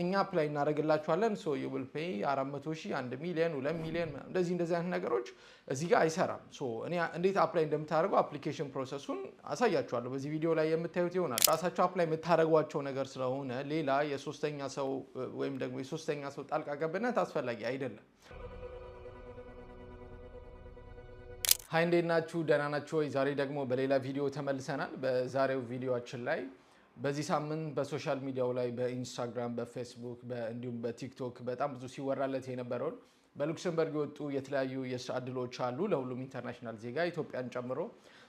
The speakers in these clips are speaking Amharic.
እኛ አፕላይ እናደርግላችኋለን ሶ you will pay 400,000 1 ሚሊዮን 2 ሚሊዮን እንደዚህ አይነት ነገሮች እዚህ ጋር አይሰራም ሶ እኔ እንዴት አፕላይ እንደምታደርገው አፕሊኬሽን ፕሮሰሱን አሳያችኋለሁ በዚህ ቪዲዮ ላይ የምታዩት ይሆናል ራሳችሁ አፕላይ የምታደርጓቸው ነገር ስለሆነ ሌላ የሶስተኛ ሰው ወይም ደግሞ የሶስተኛ ሰው ጣልቃ ገብነት አስፈላጊ አይደለም ሃይ እንዴት ናችሁ ደህና ናችሁ ወይ ዛሬ ደግሞ በሌላ ቪዲዮ ተመልሰናል በዛሬው ቪዲዮአችን ላይ በዚህ ሳምንት በሶሻል ሚዲያው ላይ በኢንስታግራም በፌስቡክ እንዲሁም በቲክቶክ በጣም ብዙ ሲወራለት የነበረው በሉክሰምበርግ የወጡ የተለያዩ የስራ ዕድሎች አሉ ለሁሉም ኢንተርናሽናል ዜጋ ኢትዮጵያን ጨምሮ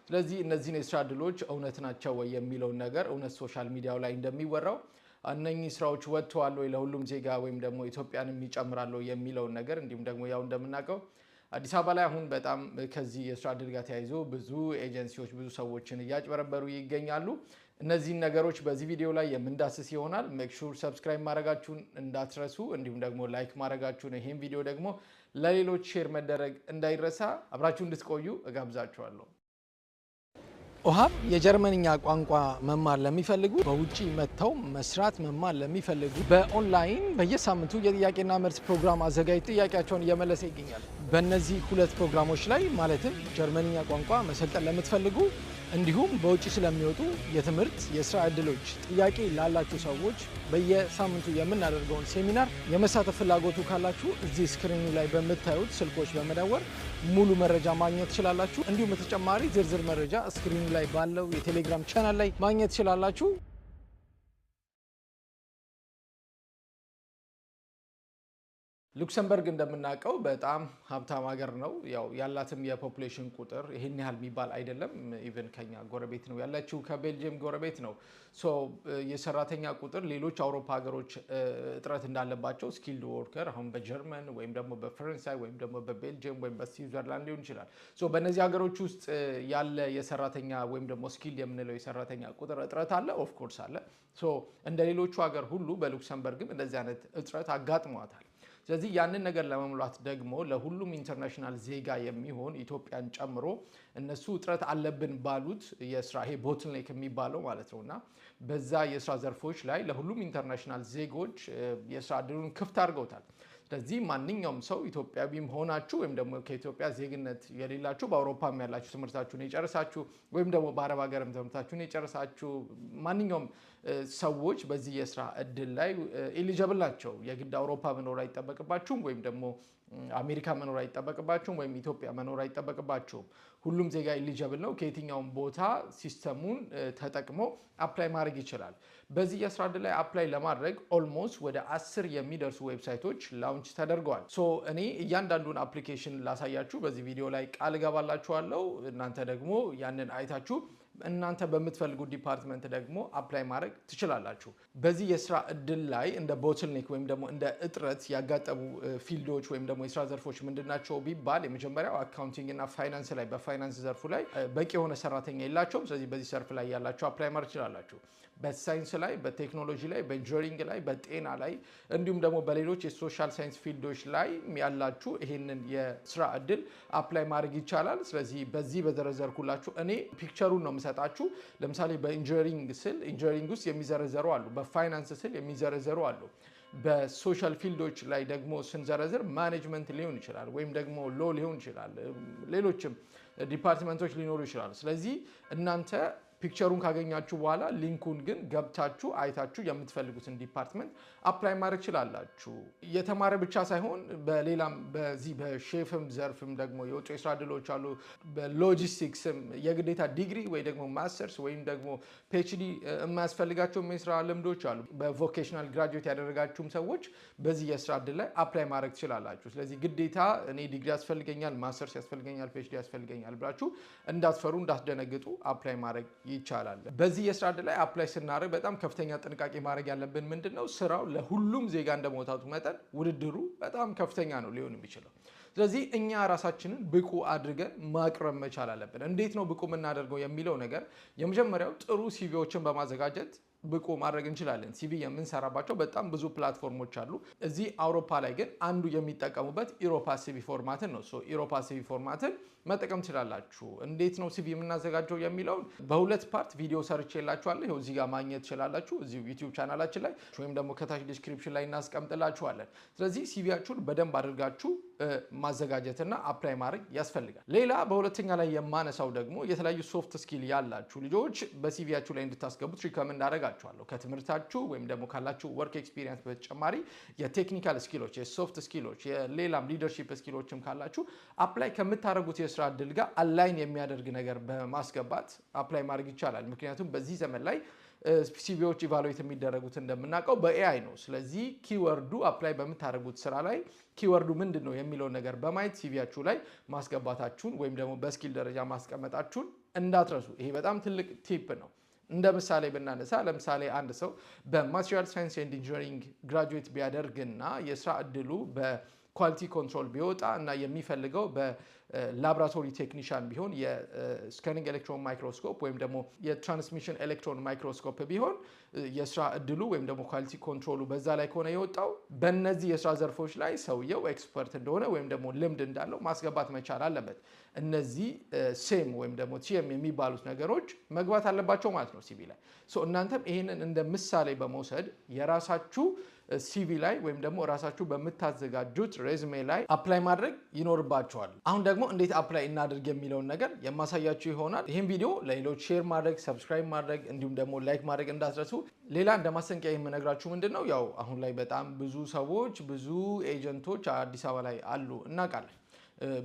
ስለዚህ እነዚህን የስራ ዕድሎች እውነት ናቸው ወይ የሚለው ነገር እውነት ሶሻል ሚዲያው ላይ እንደሚወራው እነኚህ ስራዎች ወጥተዋል ወይ ለሁሉም ዜጋ ወይም ደግሞ ኢትዮጵያንም ይጨምራሉ የሚለው ነገር እንዲሁም ደግሞ ያው እንደምናውቀው አዲስ አበባ ላይ አሁን በጣም ከዚህ የስራ ዕድል ጋር ተያይዞ ብዙ ኤጀንሲዎች ብዙ ሰዎችን እያጭበረበሩ ይገኛሉ እነዚህን ነገሮች በዚህ ቪዲዮ ላይ የምንዳስስ ይሆናል ሜክ ሹር ሰብስክራይብ ማድረጋችሁን እንዳትረሱ እንዲሁም ደግሞ ላይክ ማድረጋችሁን ይሄን ቪዲዮ ደግሞ ለሌሎች ሼር መደረግ እንዳይረሳ አብራችሁ እንድትቆዩ እጋብዛችኋለሁ ኦሃብ የጀርመንኛ ቋንቋ መማር ለሚፈልጉ በውጪ መጥተው መስራት መማር ለሚፈልጉ በኦንላይን በየሳምንቱ የጥያቄና መልስ ፕሮግራም አዘጋጅቶ ጥያቄያቸውን እየመለሰ ይገኛል በእነዚህ ሁለት ፕሮግራሞች ላይ ማለትም ጀርመንኛ ቋንቋ መሰልጠን ለምትፈልጉ እንዲሁም በውጪ ስለሚወጡ የትምህርት የስራ ዕድሎች ጥያቄ ላላችሁ ሰዎች በየሳምንቱ የምናደርገውን ሴሚናር የመሳተፍ ፍላጎቱ ካላችሁ እዚህ ስክሪኑ ላይ በምታዩት ስልኮች በመደወል ሙሉ መረጃ ማግኘት ትችላላችሁ እንዲሁም በተጨማሪ ዝርዝር መረጃ ስክሪኑ ላይ ባለው የቴሌግራም ቻናል ላይ ማግኘት ትችላላችሁ ሉክሰምበርግ እንደምናውቀው በጣም ሀብታም ሀገር ነው ያው ያላትም የፖፑሌሽን ቁጥር ይሄን ያህል የሚባል አይደለም ኢቭን ከኛ ጎረቤት ነው ያላችሁ ከቤልጂየም ጎረቤት ነው ሶ የሰራተኛ ቁጥር ሌሎች አውሮፓ ሀገሮች እጥረት እንዳለባቸው ስኪልድ ወርከር አሁን በጀርመን ወይም ደግሞ በፈረንሳይ ወይም ደግሞ በቤልጂየም ወይም በስዊዘርላንድ ሊሆን ይችላል ሶ በእነዚህ ሀገሮች ውስጥ ያለ የሰራተኛ ወይም ደግሞ ስኪልድ የምንለው የሰራተኛ ቁጥር እጥረት አለ ኦፍ ኮርስ አለ ሶ እንደ ሌሎቹ ሀገር ሁሉ በሉክሰምበርግም እንደዚህ አይነት እጥረት አጋጥሟታል ስለዚህ ያንን ነገር ለመሙላት ደግሞ ለሁሉም ኢንተርናሽናል ዜጋ የሚሆን ኢትዮጵያን ጨምሮ እነሱ እጥረት አለብን ባሉት የስራ ይሄ ቦትልኔክ የሚባለው ማለት ነውና በዛ የስራ ዘርፎች ላይ ለሁሉም ኢንተርናሽናል ዜጎች የስራ ዕድሉን ክፍት አድርገውታል ስለዚህ ማንኛውም ሰው ኢትዮጵያዊም ሆናችሁ ወይም ደግሞ ከኢትዮጵያ ዜግነት የሌላችሁ በአውሮፓም ያላችሁ ትምህርታችሁን የጨረሳችሁ ወይም ደግሞ በአረብ ሀገርም ትምህርታችሁን የጨረሳችሁ ማንኛውም ሰዎች በዚህ የስራ ዕድል ላይ ኤሊጂብል ናቸው የግድ አውሮፓ መኖር አይጠበቅባችሁም ወይም ደግሞ አሜሪካ መኖር አይጠበቅባችሁም ወይም ኢትዮጵያ መኖር አይጠበቅባችሁም ሁሉም ዜጋ ኤሊጂብል ነው ከየትኛውም ቦታ ሲስተሙን ተጠቅሞ አፕላይ ማድረግ ይችላል በዚህ የስራ ዕድል ላይ አፕላይ ለማድረግ ኦልሞስት ወደ 10 የሚደርሱ ዌብሳይቶች ላውንች ተደርገዋል ሶ እኔ እያንዳንዱን አፕሊኬሽን ላሳያችሁ በዚህ ቪዲዮ ላይ ቃል እገባላችኋለሁ እናንተ ደግሞ ያንን አይታችሁ እናንተ በምትፈልጉ ዲፓርትመንት ደግሞ አፕላይ ማድረግ ትችላላችሁ በዚህ የስራ ዕድል ላይ እንደ ቦትልኔክ ወይም ደግሞ እንደ እጥረት ያጋጠሙ ፊልዶች ወይም ደግሞ የስራ ዘርፎች ምንድናቸው ቢባል የመጀመሪያው አካውንቲንግ እና ፋይናንስ ላይ በፋይናንስ ዘርፉ ላይ በቂ የሆነ ሰራተኛ የላቸውም ስለዚህ በዚህ ዘርፍ ላይ ያላችሁ አፕላይ ማድረግ ትችላላችሁ በሳይንስ ላይ በቴክኖሎጂ ላይ በኢንጂነሪንግ ላይ በጤና ላይ እንዲሁም ደግሞ በሌሎች የሶሻል ሳይንስ ፊልዶች ላይ ያላችሁ ይሄንን የስራ ዕድል አፕላይ ማድረግ ይቻላል ስለዚህ በዚህ በዘረዘርኩላችሁ እኔ ፒክቸሩን ነው የምሰጣችሁ ለምሳሌ በኢንጂነሪንግ ስል ኢንጂነሪንግ ውስጥ የሚዘረዘሩ አሉ በፋይናንስ ስል የሚዘረዘሩ አሉ በሶሻል ፊልዶች ላይ ደግሞ ስንዘረዝር ማኔጅመንት ሊሆን ይችላል ወይም ደግሞ ሎ ሊሆን ይችላል ሌሎችም ዲፓርትመንቶች ሊኖሩ ይችላል ስለዚህ እናንተ ፒክቸሩን ካገኛችሁ በኋላ ሊንኩን ግን ገብታችሁ አይታችሁ የምትፈልጉትን ዲፓርትመንት አፕላይ ማድረግ ይችላልላችሁ የተማረ ብቻ ሳይሆን በሌላም በዚህ በሼፍም ዘርፍም ደግሞ የወጡ የስራ ዕድሎች አሉ በሎጂስቲክስም የግዴታ ዲግሪ ወይ ደግሞ ማስተርስ ወይም ደግሞ ፒኤችዲ የማያስፈልጋቸው የስራ ልምዶች አሉ በቮኬሽናል ግራጁዌት ያደረጋችሁም ሰዎች በዚህ የስራ ዕድል ላይ አፕላይ ማድረግ ትችላላችሁ ስለዚህ ግዴታ እኔ ዲግሪ ያስፈልገኛል ማስተርስ ያስፈልገኛል ፒኤችዲ ያስፈልገኛል ብላችሁ እንዳትፈሩ እንዳትደነግጡ አፕላይ ማድረግ ይቻላል በዚህ የስራ ዕድል ላይ አፕላይ ስናደርግ በጣም ከፍተኛ ጥንቃቄ ማድረግ ያለብን ምንድነው ስራው ለሁሉም ዜጋ እንደመውጣቱ መጠን ውድድሩ በጣም ከፍተኛ ነው ሊሆን የሚችለው ስለዚህ እኛ ራሳችንን ብቁ አድርገን ማቅረብ መቻል አለብን እንዴት ነው ብቁ የምናደርገው የሚለው ነገር የመጀመሪያው ጥሩ ሲቪዎችን በማዘጋጀት ብቁ ማድረግ እንችላለን ሲቪ የምንሰራባቸው በጣም ብዙ ፕላትፎርሞች አሉ እዚህ አውሮፓ ላይ ግን አንዱ የሚጠቀሙበት ኢሮፓ ሲቪ ፎርማትን ነው ሶ ኢሮፓ ሲቪ ፎርማትን መጠቀም ትችላላችሁ። እንዴት ነው ሲቪ የምናዘጋጀው የሚለውን በሁለት ፓርት ቪዲዮ ሰርቼላችኋለሁ። ይኸው እዚህ ጋር ማግኘት ትችላላችሁ እዚሁ ዩቲዩብ ቻናላችን ላይ ወይም ደግሞ ከታች ዲስክሪፕሽን ላይ እናስቀምጥላችኋለን። ስለዚህ ሲቪያችሁን በደንብ አድርጋችሁ ማዘጋጀትና አፕላይ ማድረግ ያስፈልጋል። ሌላ በሁለተኛ ላይ የማነሳው ደግሞ የተለያዩ ሶፍት ስኪል ያላችሁ ልጆች በሲቪያችሁ ላይ እንድታስገቡት ሪከመንድ አደርጋችኋለሁ። ከትምህርታችሁ ወይም ደግሞ ካላችሁ ወርክ ኤክስፒሪየንስ በተጨማሪ የቴክኒካል ስኪሎች፣ የሶፍት ስኪሎች፣ የሌላም ሊደርሺፕ ስኪሎችም ካላችሁ አፕላይ ከምታደርጉት የስራ እድል ጋር አላይን የሚያደርግ ነገር በማስገባት አፕላይ ማድረግ ይቻላል። ምክንያቱም በዚህ ዘመን ላይ ሲቪዎች ኢቫሉዌት የሚደረጉት እንደምናውቀው በኤአይ ነው። ስለዚህ ኪወርዱ አፕላይ በምታደርጉት ስራ ላይ ኪወርዱ ምንድን ነው የሚለውን ነገር በማየት ሲቪያችሁ ላይ ማስገባታችሁን ወይም ደግሞ በስኪል ደረጃ ማስቀመጣችሁን እንዳትረሱ። ይሄ በጣም ትልቅ ቲፕ ነው። እንደ ምሳሌ ብናነሳ ለምሳሌ አንድ ሰው በማቴሪያል ሳይንስ ኤንድ ኢንጂነሪንግ ግራጁዌት ቢያደርግና የስራ እድሉ በኳሊቲ ኮንትሮል ቢወጣ እና የሚፈልገው በላብራቶሪ ቴክኒሻን ቢሆን የስካኒንግ ኤሌክትሮን ማይክሮስኮፕ ወይም ደግሞ የትራንስሚሽን ኤሌክትሮን ማይክሮስኮፕ ቢሆን የስራ እድሉ ወይም ደግሞ ኳሊቲ ኮንትሮሉ በዛ ላይ ከሆነ የወጣው በእነዚህ የስራ ዘርፎች ላይ ሰውየው ኤክስፐርት እንደሆነ ወይም ደግሞ ልምድ እንዳለው ማስገባት መቻል አለበት። እነዚህ ሴም ወይም ደግሞ ቲኤም የሚባሉት ነገሮች መግባት አለባቸው ማለት ነው ሲቪ ላይ። እናንተም ይህንን እንደ ምሳሌ በመውሰድ የራሳችሁ ሲቪ ላይ ወይም ደግሞ ራሳችሁ በምታዘጋጁት ሬዝሜ ላይ አፕላይ ማድረግ ይኖርባችኋል። አሁን ደግሞ እንዴት አፕላይ እናድርግ የሚለውን ነገር የማሳያችሁ ይሆናል። ይህን ቪዲዮ ለሌሎች ሼር ማድረግ፣ ሰብስክራይብ ማድረግ እንዲሁም ደግሞ ላይክ ማድረግ እንዳትረሱ። ሌላ እንደ ማስጠንቀቂያ የምነግራችሁ ምንድን ነው፣ ያው አሁን ላይ በጣም ብዙ ሰዎች ብዙ ኤጀንቶች አዲስ አበባ ላይ አሉ እናውቃለን።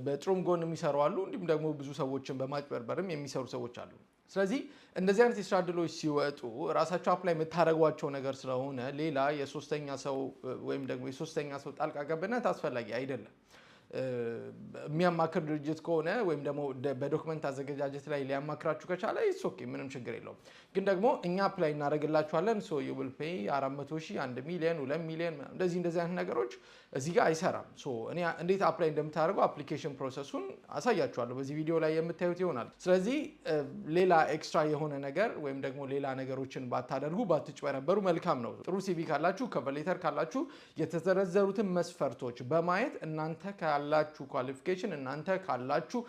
በጥሩም ጎን የሚሰሩ አሉ፣ እንዲሁም ደግሞ ብዙ ሰዎችን በማጭበርበርም የሚሰሩ ሰዎች አሉ። ስለዚህ እንደዚህ አይነት የስራ እድሎች ሲወጡ ራሳቸው አፕላይ የምታደርጓቸው ነገር ስለሆነ ሌላ የሶስተኛ ሰው ወይም ደግሞ የሶስተኛ ሰው ጣልቃ ገብነት አስፈላጊ አይደለም። የሚያማክር ድርጅት ከሆነ ወይም ደግሞ በዶክመንት አዘገጃጀት ላይ ሊያማክራችሁ ከቻለ ኦኬ፣ ምንም ችግር የለውም። ግን ደግሞ እኛ አፕላይ እናደርግላችኋለን ሶ ዩ ዊል ፔይ 400,000 1 ሚሊዮን 2 ሚሊዮን እንደዚህ አይነት ነገሮች እዚህ ጋር አይሰራም። እኔ እንዴት አፕላይ እንደምታደርጉ አፕሊኬሽን ፕሮሰሱን አሳያችኋለሁ በዚህ ቪዲዮ ላይ የምታዩት ይሆናል። ስለዚህ ሌላ ኤክስትራ የሆነ ነገር ወይም ደግሞ ሌላ ነገሮችን ባታደርጉ ባትጭበረበሩ መልካም ነው። ጥሩ ሲቪ ካላችሁ፣ ከቨር ሌተር ካላችሁ የተዘረዘሩትን መስፈርቶች በማየት እናንተ ካላችሁ ኳሊፊኬሽን እናንተ ካላችሁ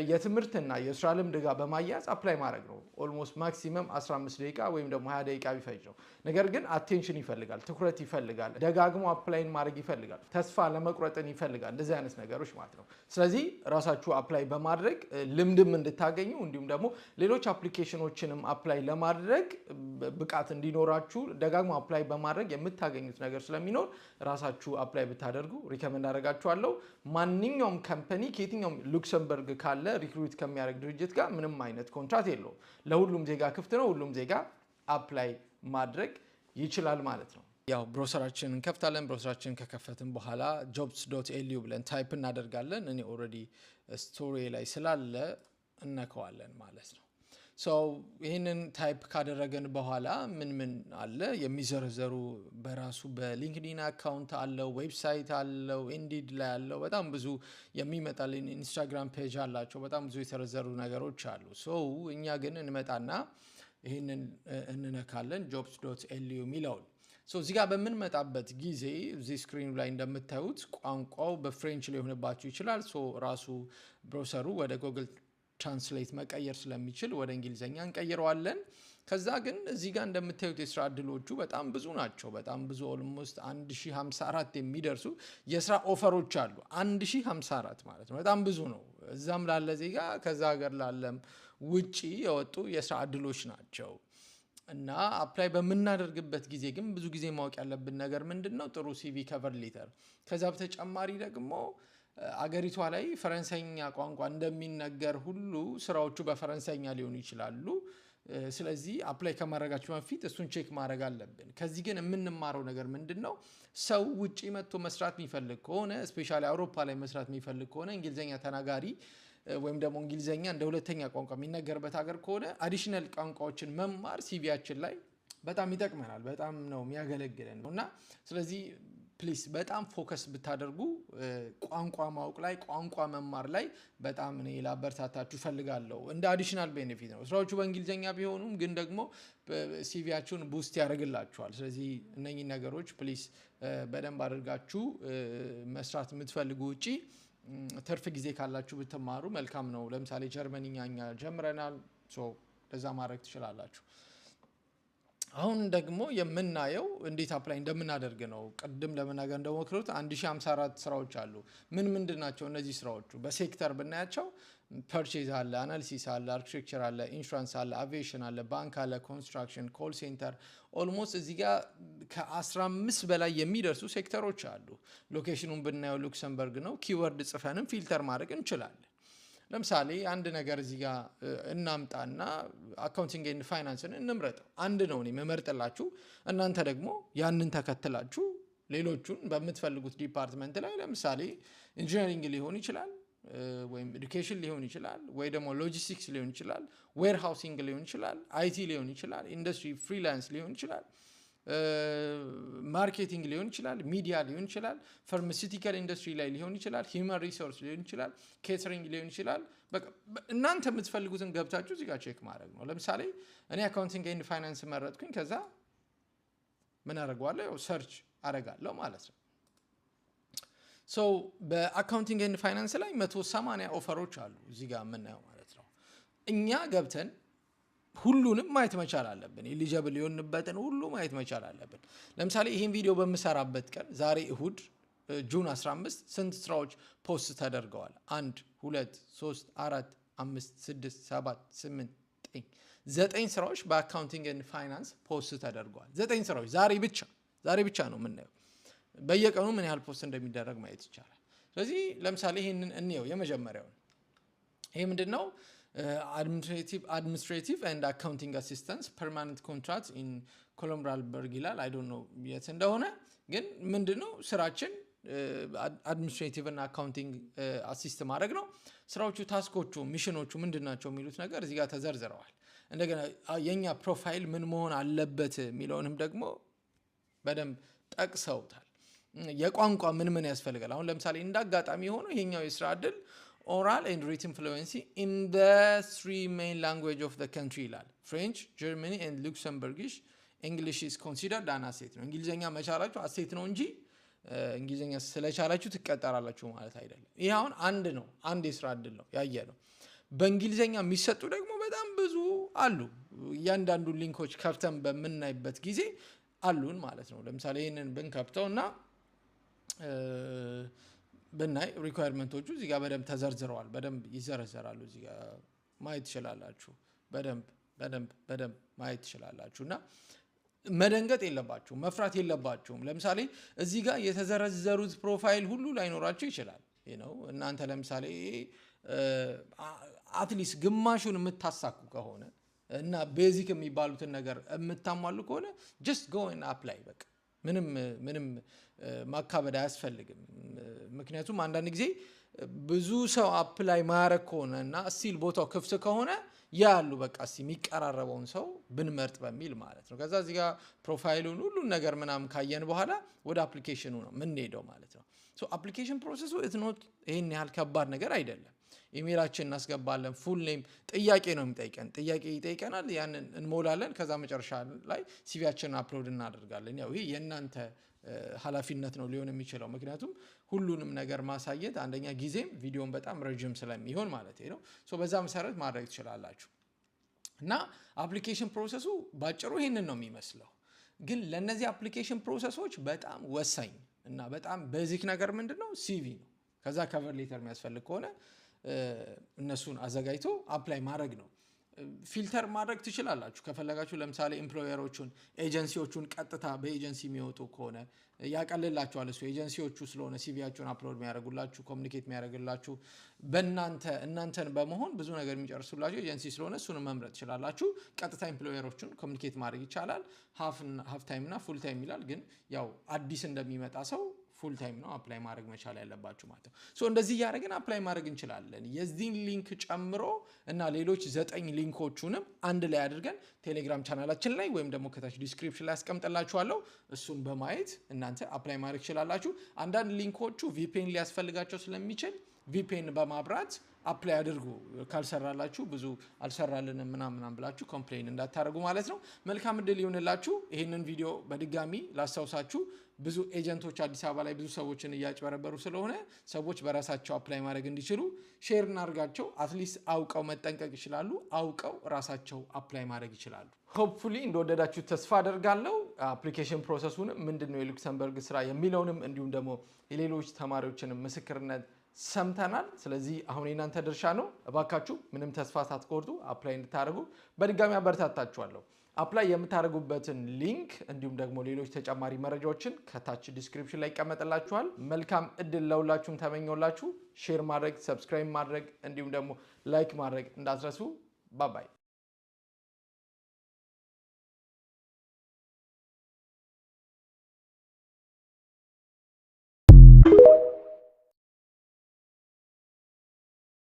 የትምህርትና የስራ ልምድ ጋር በማያዝ አፕላይ ማድረግ ነው። ኦልሞስት ማክሲመም 15 ደቂቃ ወይም ደግሞ 20 ደቂቃ ቢፈጅ ነው። ነገር ግን አቴንሽን ይፈልጋል፣ ትኩረት ይፈልጋል፣ ደጋግሞ አፕላይን ማድረግ ይፈልጋል፣ ተስፋ ለመቁረጥን ይፈልጋል፣ እንደዚህ አይነት ነገሮች ማለት ነው። ስለዚህ ራሳችሁ አፕላይ በማድረግ ልምድም እንድታገኙ እንዲሁም ደግሞ ሌሎች አፕሊኬሽኖችንም አፕላይ ለማድረግ ብቃት እንዲኖራችሁ ደጋግሞ አፕላይ በማድረግ የምታገኙት ነገር ስለሚኖር ራሳችሁ አፕላይ ብታደርጉ ሪከመንድ አደርጋችኋለሁ። ማንኛውም ካምፓኒ ከየትኛውም ሉክሰምበርግ ካለ ሪክሩት ከሚያደርግ ድርጅት ጋር ምንም አይነት ኮንትራት የለውም። ለሁሉም ዜጋ ክፍት ነው። ሁሉም ዜጋ አፕላይ ማድረግ ይችላል ማለት ነው። ያው ብሮሰራችንን እንከፍታለን። ብሮሰራችንን ከከፈትን በኋላ jobs.lu ብለን ታይፕ እናደርጋለን። እኔ ኦልሬዲ ስቶሪ ላይ ስላለ እነከዋለን ማለት ነው። ይህንን ታይፕ ካደረገን በኋላ ምን አለ የሚዘረዘሩ በራሱ በሊንክዲን አካውንት አለው፣ ዌብሳይት አለው፣ ኢንዲድ ላይ አለው፣ በጣም ብዙ የሚመጣልን ኢንስታግራም ፔጅ አላቸው። በጣም ብዙ የተዘረዘሩ ነገሮች አሉ። እኛ ግን እንመጣና ይህንን እንነካለን jobs.lu የሚለውን። እዚህ ጋር በምንመጣበት ጊዜ እዚህ ስክሪኑ ላይ እንደምታዩት ቋንቋው በፍሬንች ሊሆንባችሁ ይችላል። ራሱ ብሮሰሩ ወደ ጉግል ትራንስሌት መቀየር ስለሚችል ወደ እንግሊዘኛ እንቀይረዋለን። ከዛ ግን እዚህ ጋር እንደምታዩት የስራ እድሎቹ በጣም ብዙ ናቸው። በጣም ብዙ ኦልሞስት 1054 የሚደርሱ የስራ ኦፈሮች አሉ። 1054 ማለት ነው፣ በጣም ብዙ ነው። እዛም ላለ ዜጋ ከዛ ሀገር ላለም ውጪ የወጡ የስራ እድሎች ናቸው። እና አፕላይ በምናደርግበት ጊዜ ግን ብዙ ጊዜ ማወቅ ያለብን ነገር ምንድነው? ጥሩ ሲቪ፣ ከቨር ሌተር። ከዛ በተጨማሪ ደግሞ አገሪቷ ላይ ፈረንሳይኛ ቋንቋ እንደሚነገር ሁሉ ስራዎቹ በፈረንሳይኛ ሊሆኑ ይችላሉ። ስለዚህ አፕላይ ከማድረጋችሁ በፊት እሱን ቼክ ማድረግ አለብን። ከዚህ ግን የምንማረው ነገር ምንድነው? ሰው ውጪ መጥቶ መስራት የሚፈልግ ከሆነ ስፔሻሊ አውሮፓ ላይ መስራት የሚፈልግ ከሆነ እንግሊዘኛ ተናጋሪ ወይም ደግሞ እንግሊዘኛ እንደ ሁለተኛ ቋንቋ የሚነገርበት ሀገር ከሆነ አዲሽናል ቋንቋዎችን መማር ሲቪያችን ላይ በጣም ይጠቅመናል፣ በጣም ነው የሚያገለግለን እና ስለዚህ ፕሊስ በጣም ፎከስ ብታደርጉ ቋንቋ ማወቅ ላይ፣ ቋንቋ መማር ላይ በጣም እኔ ላበረታታችሁ ፈልጋለሁ። እንደ አዲሽናል ቤኔፊት ነው። ስራዎቹ በእንግሊዘኛ ቢሆኑም ግን ደግሞ ሲቪያችሁን ቡስት ያደርግላችኋል። ስለዚህ እነኚህ ነገሮች ፕሊስ በደንብ አድርጋችሁ መስራት የምትፈልጉ ውጪ ትርፍ ጊዜ ካላችሁ ብትማሩ መልካም ነው። ለምሳሌ ጀርመንኛ እኛ ጀምረናል። ሶ ለዛ ማድረግ ትችላላችሁ። አሁን ደግሞ የምናየው እንዴት አፕላይ እንደምናደርግ ነው። ቅድም ለመናገር እንደሞክሩት 1054 ስራዎች አሉ። ምንድን ናቸው እነዚህ ስራዎቹ? በሴክተር ብናያቸው ፐርቼዝ አለ፣ አናሊሲስ አለ፣ አርኪቴክቸር አለ፣ ኢንሹራንስ አለ፣ አቪዬሽን አለ፣ ባንክ አለ፣ ኮንስትራክሽን፣ ኮል ሴንተር ኦልሞስት እዚህ ጋር ከ15 በላይ የሚደርሱ ሴክተሮች አሉ። ሎኬሽኑን ብናየው ሉክሰምበርግ ነው። ኪወርድ ጽፈንም ፊልተር ማድረግ እንችላለን። ለምሳሌ አንድ ነገር እዚህ ጋር እናምጣና አካውንቲንግ ኤንድ ፋይናንስን እንምረጠው። አንድ ነው እኔ የምመርጥላችሁ። እናንተ ደግሞ ያንን ተከትላችሁ ሌሎቹን በምትፈልጉት ዲፓርትመንት ላይ ለምሳሌ ኢንጂነሪንግ ሊሆን ይችላል ወይም ኤዱኬሽን ሊሆን ይችላል ወይ ደግሞ ሎጂስቲክስ ሊሆን ይችላል፣ ዌር ሃውሲንግ ሊሆን ይችላል፣ አይቲ ሊሆን ይችላል፣ ኢንዱስትሪ ፍሪላንስ ሊሆን ይችላል፣ ማርኬቲንግ ሊሆን ይችላል፣ ሚዲያ ሊሆን ይችላል፣ ፋርማሲውቲካል ኢንዱስትሪ ላይ ሊሆን ይችላል፣ ሂውማን ሪሶርስ ሊሆን ይችላል፣ ኬተሪንግ ሊሆን ይችላል። በቃ እናንተ የምትፈልጉትን ገብታችሁ እዚህ ጋር ቼክ ማድረግ ነው። ለምሳሌ እኔ አካውንቲንግ ኤንድ ፋይናንስ መረጥኩኝ። ከዛ ምን አደርገዋለሁ? ሰርች አደርጋለሁ ማለት ነው። ሶ በአካውንቲንግ ኤንድ ፋይናንስ ላይ 180 ኦፈሮች አሉ እዚህ ጋር የምናየው ማለት ነው። እኛ ገብተን ሁሉንም ማየት መቻል አለብን። ኤሊጂብል የሆንበትን ሁሉ ማየት መቻል አለብን። ለምሳሌ ይህን ቪዲዮ በምሰራበት ቀን ዛሬ እሁድ ጁን 15 ስንት ስራዎች ፖስት ተደርገዋል? 1 2 3 4 5 6 7 8 9 ስራዎች በአካውንቲንግ ኤንድ ፋይናንስ ፖስት ተደርገዋል። 9 ስራዎች ዛሬ ብቻ ነው የምናየው። በየቀኑ ምን ያህል ፖስት እንደሚደረግ ማየት ይቻላል። ስለዚህ ለምሳሌ ይህንን እንየው። የመጀመሪያው ይሄ ምንድን ነው? አድሚኒስትሬቲቭ ኤንድ አካውንቲንግ አሲስታንስ ፐርማነንት ኮንትራክት ኢን ኮሎምራልበርግ ይላል። አይ ዶንት ኖ የት እንደሆነ ግን ምንድን ነው ስራችን አድሚኒስትሬቲቭ እና አካውንቲንግ አሲስት ማድረግ ነው። ስራዎቹ፣ ታስኮቹ፣ ሚሽኖቹ ምንድን ናቸው የሚሉት ነገር እዚህ ጋር ተዘርዝረዋል። እንደገና የኛ ፕሮፋይል ምን መሆን አለበት የሚለውንም ደግሞ በደንብ ጠቅሰውታል። የቋንቋ ምን ያስፈልጋል? አሁን ለምሳሌ እንዳጋጣሚ ሆኖ ይሄኛው የስራ እድል ኦራል ኤንድ ሪትን ፍሉዌንሲ ኢን ዘ 3 ሜን ላንጉዌጅ ኦፍ ዘ ካንትሪ ይላል። ፍሬንች፣ ጀርመኒ ኤንድ ሉክሰምበርጊሽ እንግሊሽ ኢዝ ኮንሲደርድ አን አሴት ነው። እንግሊዝኛ መቻላችሁ አሴት ነው እንጂ እንግሊዝኛ ስለቻላችሁ ትቀጠራላችሁ ማለት አይደለም። ይህ አሁን አንድ የስራ እድል ነው ያየ ነው። በእንግሊዝኛ የሚሰጡ ደግሞ በጣም ብዙ አሉ። እያንዳንዱ ሊንኮች ከፍተን በምናይበት ጊዜ አሉን ማለት ነው። ለምሳሌ ይህንን ብንከፍተው እና ብናይ ሪኳየርመንቶቹ እዚህ ጋር በደንብ ተዘርዝረዋል። በደንብ ይዘረዘራሉ። እዚህ ጋር ማየት ትችላላችሁ። በደንብ ማየት ትችላላችሁ። እና መደንገጥ የለባችሁም፣ መፍራት የለባችሁም። ለምሳሌ እዚህ ጋር የተዘረዘሩት ፕሮፋይል ሁሉ ላይኖራችሁ ይችላል። እናንተ ለምሳሌ አትሊስት ግማሹን የምታሳኩ ከሆነ እና ቤዚክ የሚባሉትን ነገር የምታሟሉ ከሆነ ጀስት ጎ ኤንድ አፕላይ። በቃ ምንም ማካበድ አያስፈልግም። ምክንያቱም አንዳንድ ጊዜ ብዙ ሰው አፕላይ ማያረግ ከሆነ እና ስቲል ቦታው ክፍት ከሆነ ያሉ በቃ እስቲ የሚቀራረበውን ሰው ብንመርጥ በሚል ማለት ነው። ከዛ እዚህ ጋር ፕሮፋይሉን ሁሉን ነገር ምናምን ካየን በኋላ ወደ አፕሊኬሽኑ ነው የምንሄደው ማለት ነው። ሶ አፕሊኬሽን ፕሮሰሱ ኢትኖት ይሄን ያህል ከባድ ነገር አይደለም። ኢሜይላችን እናስገባለን። ፉል ኔም ጥያቄ ነው የሚጠይቀን። ጥያቄ ይጠይቀናል። ያንን እንሞላለን። ከዛ መጨረሻ ላይ ሲቪያችንን አፕሎድ እናደርጋለን። ያው ይሄ የእናንተ ኃላፊነት ነው ሊሆን የሚችለው። ምክንያቱም ሁሉንም ነገር ማሳየት አንደኛ ጊዜም ቪዲዮን በጣም ረጅም ስለሚሆን ማለት ነው። ሶ በዛ መሰረት ማድረግ ትችላላችሁ። እና አፕሊኬሽን ፕሮሰሱ ባጭሩ ይሄንን ነው የሚመስለው። ግን ለነዚህ አፕሊኬሽን ፕሮሰሶች በጣም ወሳኝ እና በጣም ቤዚክ ነገር ምንድነው? ሲቪ ነው። ከዛ ከቨር ሌተር የሚያስፈልግ ከሆነ እነሱን አዘጋጅቶ አፕላይ ማድረግ ነው። ፊልተር ማድረግ ትችላላችሁ ከፈለጋችሁ። ለምሳሌ ኤምፕሎየሮቹን፣ ኤጀንሲዎቹን ቀጥታ በኤጀንሲ የሚወጡ ከሆነ ያቀልላችኋል። እሱ ኤጀንሲዎቹ ስለሆነ ሲቪያችሁን አፕሎድ የሚያደርጉላችሁ፣ ኮሚኒኬት የሚያደርጉላችሁ እናንተን በመሆን ብዙ ነገር የሚጨርሱላችሁ ኤጀንሲ ስለሆነ እሱን መምረጥ ትችላላችሁ። ቀጥታ ኤምፕሎየሮቹን ኮሚኒኬት ማድረግ ይቻላል። ሃፍ ታይም እና ፉል ታይም ይላል። ግን ያው አዲስ እንደሚመጣ ሰው ፉል ታይም ነው አፕላይ ማድረግ መቻል ያለባችሁ ማለት ነው። ሶ እንደዚህ እያደረግን አፕላይ ማድረግ እንችላለን። የዚህን ሊንክ ጨምሮ እና ሌሎች 9 ሊንኮቹንም አንድ ላይ አድርገን ቴሌግራም ቻናላችን ላይ ወይም ደግሞ ከታች ዲስክሪፕሽን ላይ አስቀምጥላችኋለሁ። እሱን በማየት እናንተ አፕላይ ማድረግ ትችላላችሁ። አንዳንድ ሊንኮቹ ቪፒኤን ሊያስፈልጋቸው ስለሚችል ቪፒኤን በማብራት አፕላይ አድርጉ። ካልሰራላችሁ ብዙ አልሰራልንም ምናምን ብላችሁ ኮምፕሌን እንዳታደርጉ ማለት ነው። መልካም እድል ይሁንላችሁ። ይህንን ቪዲዮ በድጋሚ ላስታውሳችሁ ብዙ ኤጀንቶች አዲስ አበባ ላይ ብዙ ሰዎችን እያጭበረበሩ ስለሆነ ሰዎች በራሳቸው አፕላይ ማድረግ እንዲችሉ ሼር እናድርጋቸው። አትሊስት አውቀው መጠንቀቅ ይችላሉ። አውቀው ራሳቸው አፕላይ ማድረግ ይችላሉ። ሆፕፉሊ እንደወደዳችሁ ተስፋ አደርጋለሁ። አፕሊኬሽን ፕሮሰሱን ምንድነው የሉክሰምበርግ ስራ የሚለውንም እንዲሁም ደግሞ የሌሎች ተማሪዎችንም ምስክርነት ሰምተናል። ስለዚህ አሁን የናንተ ድርሻ ነው። እባካችሁ ምንም ተስፋ ሳትቆርጡ አፕላይ እንድታደርጉ በድጋሚ አበረታታችኋለሁ። አፕላይ የምታደርጉበትን ሊንክ እንዲሁም ደግሞ ሌሎች ተጨማሪ መረጃዎችን ከታች ዲስክሪፕሽን ላይ ይቀመጥላችኋል። መልካም እድል ለሁላችሁም ተመኘውላችሁ። ሼር ማድረግ፣ ሰብስክራይብ ማድረግ እንዲሁም ደግሞ ላይክ ማድረግ እንዳትረሱ። ባባይ